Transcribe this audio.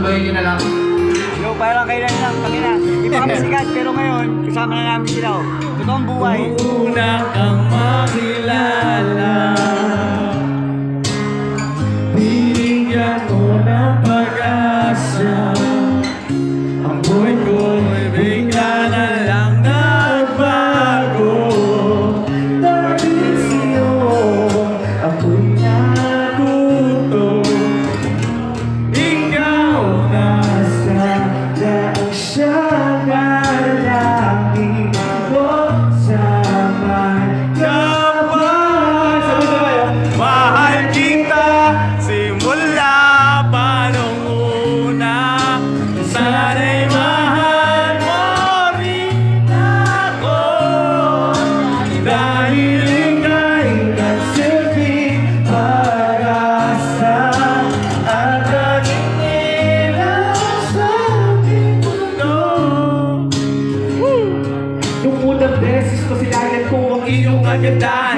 Sabayin nyo na lang. Yo, parang kailan lang, pangina. Di pa kami sikat, pero ngayon, kasama na namin sila. Oh. Totoong buhay. Una kang makilala, binigyan mo ng pag-asa. Ang buhay ko'y bigla na lang nagbago. Dahil sa'yo, ako'y natuto. Ikaw na sana siyang lalaki ko sa magkapal. Mahal kita simula pa nung una. Sana'y mahal mo rin ako. Dahil ika'y nagsilbing pag-asa at naging ilaw sa aking mundo. Nung unang beses ko sinayan ko ang iyong kagandahan.